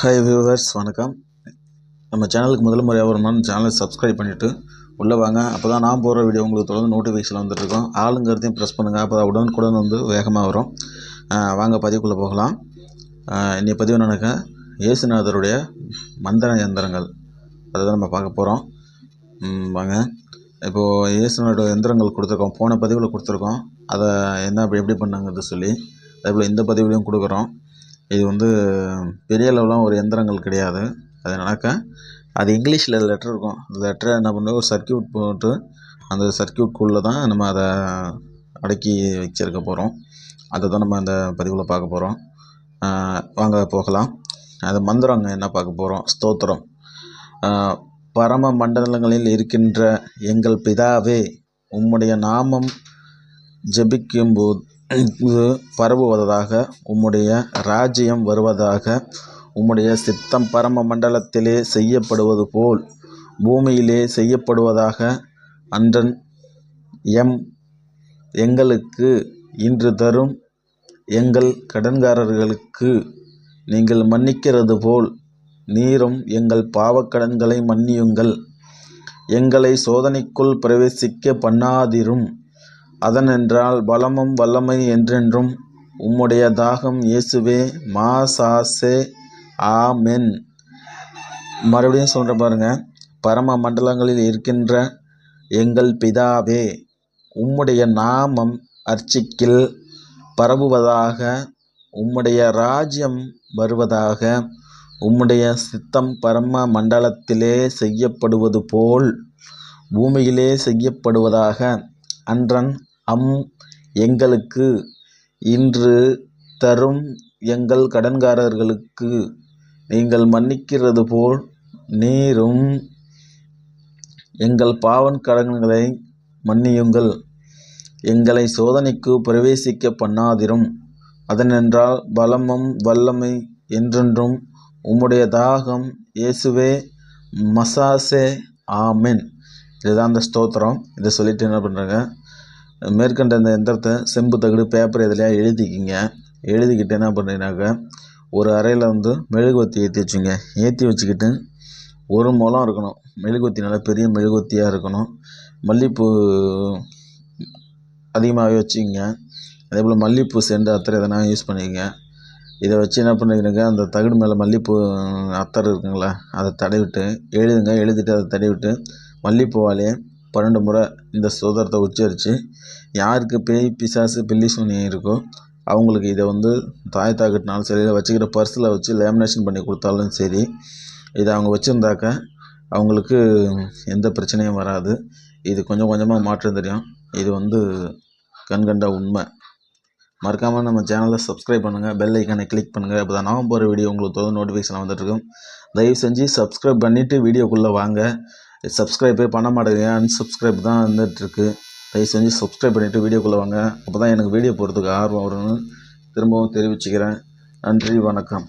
Hi viewers, வணக்கம். நம்ம சேனலுக்கு முதல் முறையாக வரணும்னா சேனலை சப்ஸ்கிரைப் பண்ணிவிட்டு உள்ளே வாங்க. அப்போ தான் நான் போகிற வீடியோ உங்களுக்கு தொடர்ந்து நோட்டிஃபிகேஷன் வந்துட்டுருக்கோம். ஆளுங்கிறதையும் ப்ரெஸ் பண்ணுங்கள். அப்போ தான் உடனுக்குடன் வேகமாக வரும். வாங்க பதிவுக்குள்ளே போகலாம். இன்றைய பதிவு என்னன்னாக்கா, இயேசுநாதருடைய மந்திர எந்திரங்கள் அதை தான் நம்ம பார்க்க போகிறோம். வாங்க. இப்போது இயேசுநாதருடைய எந்திரங்கள் கொடுத்துருக்கோம், போன பதிவில் கொடுத்துருக்கோம். அதை என்ன எப்படி பண்ணாங்கிறது சொல்லி அதேபோல் இந்த பதிவுலையும் கொடுக்குறோம். இது பெரிய அளவுலாம் ஒரு எந்திரங்கள் கிடையாது. அது என்னன்னாக்கா, அது இங்கிலீஷில் லெட்டர் இருக்கும். அந்த லெட்டரை என்ன பண்ணுறோம், ஒரு சர்க்கியூட் போட்டு அந்த சர்க்கியூட்குள்ளே தான் நம்ம அதை அடக்கி வச்சிருக்க போகிறோம். அதை தான் நம்ம அந்த பதிவில் பார்க்க போகிறோம். வாங்க போகலாம். அது மந்திரங்க என்ன பார்க்க போகிறோம். ஸ்தோத்திரம். பரம மண்டலங்களில் இருக்கின்ற எங்கள் பிதாவே, உம்முடைய நாமம் ஜெபிக்கும்போது பரவுவதாக, உம்முடைய ராஜ்யம் வருவதாக, உம்முடைய சித்தம் பரம மண்டலத்திலே செய்யப்படுவது போல் பூமியிலே செய்யப்படுவதாக. அன்றன் எங்களுக்கு இன்று தரும் எங்கள் கடன்காரர்களுக்கு நீங்கள் மன்னிக்கிறது போல் நீரும் எங்கள் பாவக்கடன்களை மன்னியுங்கள். எங்களை சோதனைக்குள் பிரவேசிக்க பண்ணாதிரும். அதனென்றால் பலமும் வல்லமை என்றென்றும் உம்முடைய தாகம் இயேசுவே மாசாசே ஆமென். மறுபடியும் சொல்கிற பாருங்க. பரம மண்டலங்களில் இருக்கின்ற எங்கள் பிதாவே, உம்முடைய நாமம் அர்ச்சிக்கில் பரவுவதாக, உம்முடைய ராஜ்யம் வருவதாக, உம்முடைய சித்தம் பரம மண்டலத்திலே செய்யப்படுவது போல் பூமியிலே செய்யப்படுவதாக. அன்றன் எங்களுக்கு இன்று தரும் எங்கள் கடன்காரர்களுக்கு நீங்கள் மன்னிக்கிறது போல் நீரும் எங்கள் பாவக்கடன்களை மன்னியுங்கள். எங்களை சோதனைக்கு பிரவேசிக்க பண்ணாதிரும். அதனென்றால் பலமும் வல்லமை என்றென்றும் உம்முடைய தாகம் இயேசுவே மசாசே ஆமென். இதுதான் அந்த ஸ்தோத்திரம். இதை சொல்லிட்டு என்ன பண்ணுறாங்க, மேற்கண்ட இந்த எந்திரத்தை செம்பு தகடு பேப்பர் எதுலையா எழுதிக்கிங்க. எழுதிக்கிட்டு என்ன பண்ணுறீங்கனாக்கா, ஒரு அறையில் மெழுகுவத்தி ஏற்றி வச்சுங்க. ஏற்றி வச்சுக்கிட்டு ஒரு முழம் இருக்கணும். மெழுகுவத்தி நல்லா பெரிய மெழுகுவத்தியாக இருக்கணும். மல்லிகைப்பூ அதிகமாகவே வச்சுக்கிங்க. அதே போல் மல்லிகைப்பூ செண்டு அத்தரை எதனா யூஸ் பண்ணிக்கங்க. இதை வச்சு என்ன பண்ணுறீங்கனாக்கா, அந்த தகடு மேலே மல்லிகைப்பூ அத்தரை இருக்குங்களா, அதை தடவிட்டு எழுதுங்க. எழுதிட்டு அதை தடவிட்டு மல்லிகைப்பூவாலே 12 முறை இந்த ஸ்தோத்திரத்தை உச்சரித்து, யாருக்கு பேய் பிசாசு பில்லி சூனியம் இருக்கோ அவங்களுக்கு இதை தாயத்தாக்கட்டினாலும் சரி, வச்சுக்கிற பர்ஸில் வச்சு லேமினேஷன் பண்ணி கொடுத்தாலும் சரி, இதை அவங்க வச்சுருந்தாக்க அவங்களுக்கு எந்த பிரச்சனையும் வராது. இது கொஞ்சம் கொஞ்சமாக மாற்றம் தெரியும். இது கண்கண்ட உண்மை. மறக்காமல் நம்ம சேனலை சப்ஸ்கிரைப் பண்ணுங்கள், பெல் ஐக்கானை கிளிக் பண்ணுங்கள். அப்போ தான் நான் போகிற வீடியோ உங்களுக்கு தொடர்ந்து நோட்டிஃபிகேஷன் வந்துட்டுருக்கும். தயவு செஞ்சு சப்ஸ்கிரைப் பண்ணிவிட்டு வீடியோக்குள்ளே வாங்க. சப்ஸ்கிரைபே பண்ண மாட்டேங்க, அன்சப்ஸ்கிரைப் தான் வந்துட்டுருக்கு. தயவு செஞ்சு சப்ஸ்கிரைப் பண்ணிவிட்டு வீடியோக்குள்ளே வாங்க. அப்போ தான் எனக்கு வீடியோ போடுறதுக்கு ஆர்வம் வரும்னு திரும்பவும் தெரிவிச்சுக்கிறேன். நன்றி, வணக்கம்.